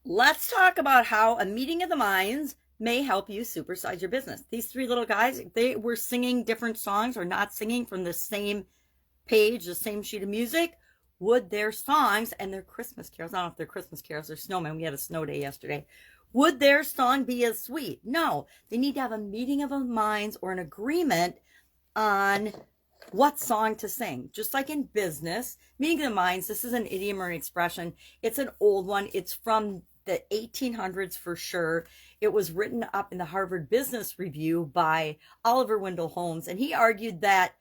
Let's talk about how a meeting of the minds may help you supersize your business. These three little guys, they were singing different songs or not singing from the same page, the same sheet of music. Would their songs and their Christmas carols, I don't know if they're Christmas carols or snowmen, we had a snow day yesterday, would their song be as sweet? No, they need to have a meeting of the minds or an agreement on what song to sing. Just like in business, meeting of the minds, this is an idiom or an expression. It's an old one. It's from the 1800s for sure. It was written up in the Harvard Business Review by Oliver Wendell Holmes, and he argued that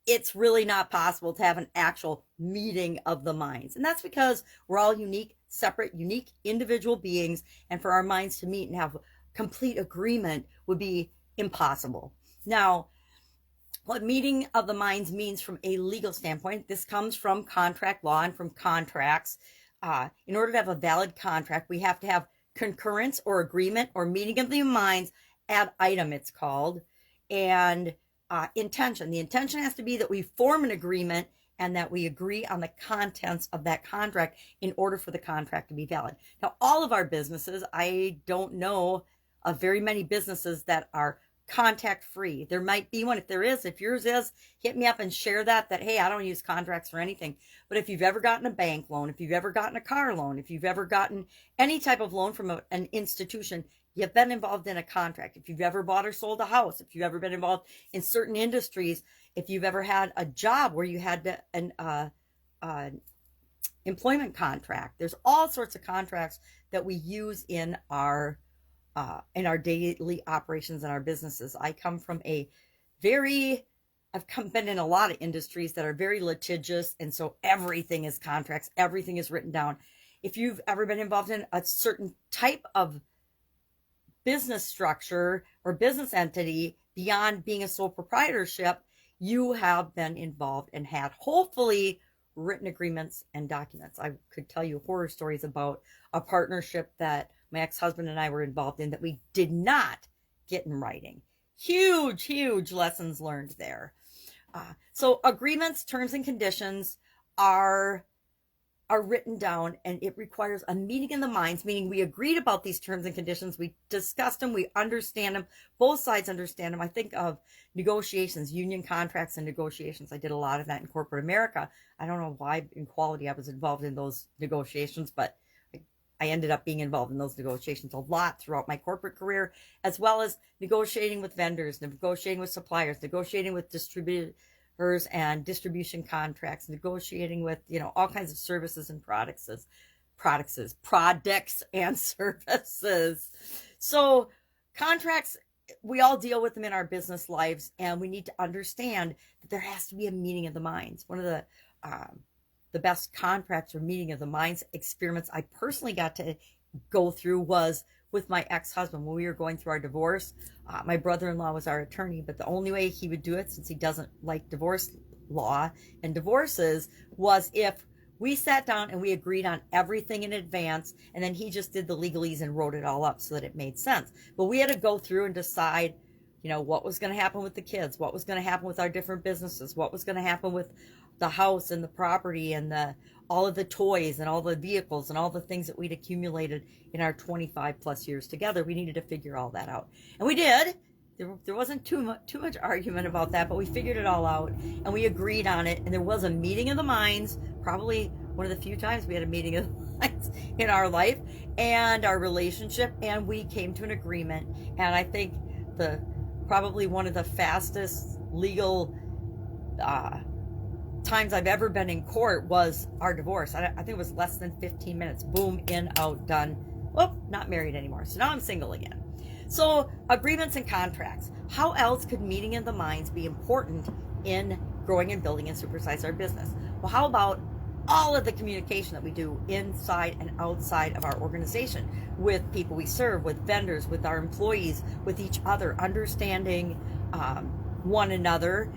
it's really not possible to have an actual meeting of the minds. And that's because we're all unique, separate, unique individual beings, and for our minds to meet and have complete agreement would be impossible. Now, what meeting of the minds means from a legal standpoint, this comes from contract law and from contracts. In order to have a valid contract, we have to have concurrence or agreement or meeting of the minds ad item, it's called, and intention. The intention has to be that we form an agreement and that we agree on the contents of that contract in order for the contract to be valid. Now, all of our businesses, I don't know of very many businesses that are contact free. There might be one. If there is, if yours is, hit me up and share that, hey, I don't use contracts for anything. But if you've ever gotten a bank loan, if you've ever gotten a car loan, if you've ever gotten any type of loan from an institution, you've been involved in a contract. If you've ever bought or sold a house, if you've ever been involved in certain industries, if you've ever had a job where you had an employment contract, there's all sorts of contracts that we use in our daily operations and our businesses. I've been in a lot of industries that are very litigious, and so everything is contracts, everything is written down. If you've ever been involved in a certain type of business structure or business entity beyond being a sole proprietorship, you have been involved and had hopefully written agreements and documents. I could tell you horror stories about a partnership that my ex-husband and I were involved in that we did not get in writing. Huge lessons learned there. So agreements, terms, and conditions are written down, and it requires a meeting in the minds, meaning we agreed about these terms and conditions, we discussed them, we understand them, both sides understand them. I think of negotiations, union contracts and negotiations. I did a lot of that in corporate America. I don't know why in quality I was involved in those negotiations, but I ended up being involved in those negotiations a lot throughout my corporate career, as well as negotiating with vendors, negotiating with suppliers, negotiating with distributors and distribution contracts, negotiating with, all kinds of services and products and services. So contracts, we all deal with them in our business lives, and we need to understand that there has to be a meeting of the minds. One of the best contracts or meeting of the minds experiments I personally got to go through was with my ex-husband when we were going through our divorce. My brother-in-law was our attorney, but the only way he would do it, since he doesn't like divorce law and divorces, was if we sat down and we agreed on everything in advance, and then he just did the legalese and wrote it all up so that it made sense. But we had to go through and decide, what was going to happen with the kids, what was going to happen with our different businesses, what was going to happen with the house and the property and all of the toys and all the vehicles and all the things that we'd accumulated in our 25 plus years together. We needed to figure all that out, and we did. There wasn't too much argument about that, but we figured it all out and we agreed on it. And there was a meeting of the minds, probably one of the few times we had a meeting of the minds in our life and our relationship, and we came to an agreement. And I think probably one of the fastest legal times I've ever been in court was our divorce. I think it was less than 15 minutes. Boom, in, out, done. Well, not married anymore. So now I'm single again. So agreements and contracts. How else could meeting of the minds be important in growing and building and supersize our business? Well, how about all of the communication that we do inside and outside of our organization with people we serve, with vendors, with our employees, with each other, understanding one another.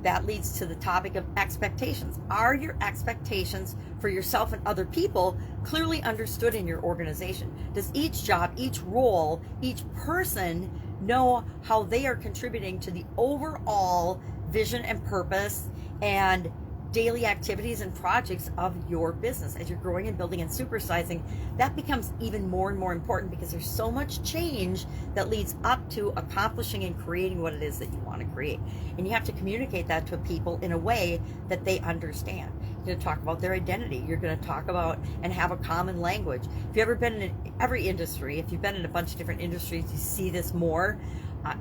That leads to the topic of expectations. Are your expectations for yourself and other people clearly understood in your organization? Does each job, each role, each person know how they are contributing to the overall vision and purpose and daily activities and projects of your business. As you're growing and building and supersizing, that becomes even more and more important because there's so much change that leads up to accomplishing and creating what it is that you want to create. And you have to communicate that to people in a way that they understand. You're going to talk about their identity. You're going to talk about and have a common language. If you've ever been in every industry, if you've been in a bunch of different industries, you see this more,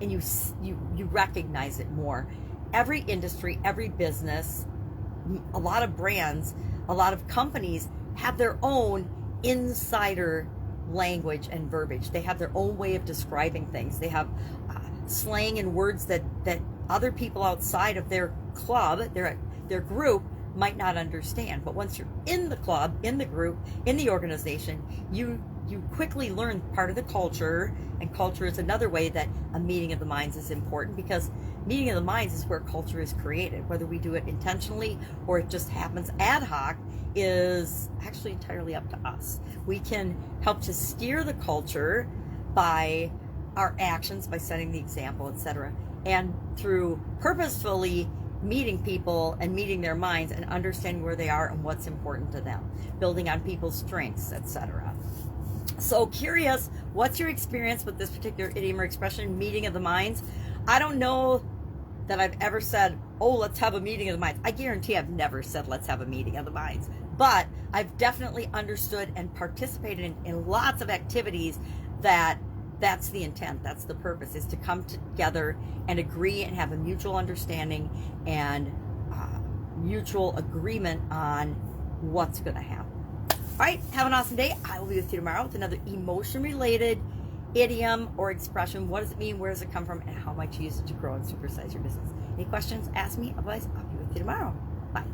and you recognize it more. Every industry, every business, a lot of brands, a lot of companies have their own insider language and verbiage. They have their own way of describing things. They have slang and words that other people outside of their club, their group, might not understand. But once you're in the club, in the group, in the organization, you quickly learn part of the culture, and culture is another way that a meeting of the minds is important, because meeting of the minds is where culture is created. Whether we do it intentionally or it just happens ad hoc is actually entirely up to us. We can help to steer the culture by our actions, by setting the example, etc., and through purposefully meeting people and meeting their minds and understanding where they are and what's important to them, building on people's strengths, etc. So curious, what's your experience with this particular idiom or expression, meeting of the minds? I don't know that I've ever said, oh, let's have a meeting of the minds. I guarantee I've never said, let's have a meeting of the minds. But I've definitely understood and participated in lots of activities that's the intent, that's the purpose, is to come together and agree and have a mutual understanding and mutual agreement on what's going to happen. All right, have an awesome day. I will be with you tomorrow with another emotion-related idiom or expression. What does it mean? Where does it come from? And how might you use it to grow and supersize your business? Any questions? Ask me. Otherwise, I'll be with you tomorrow. Bye.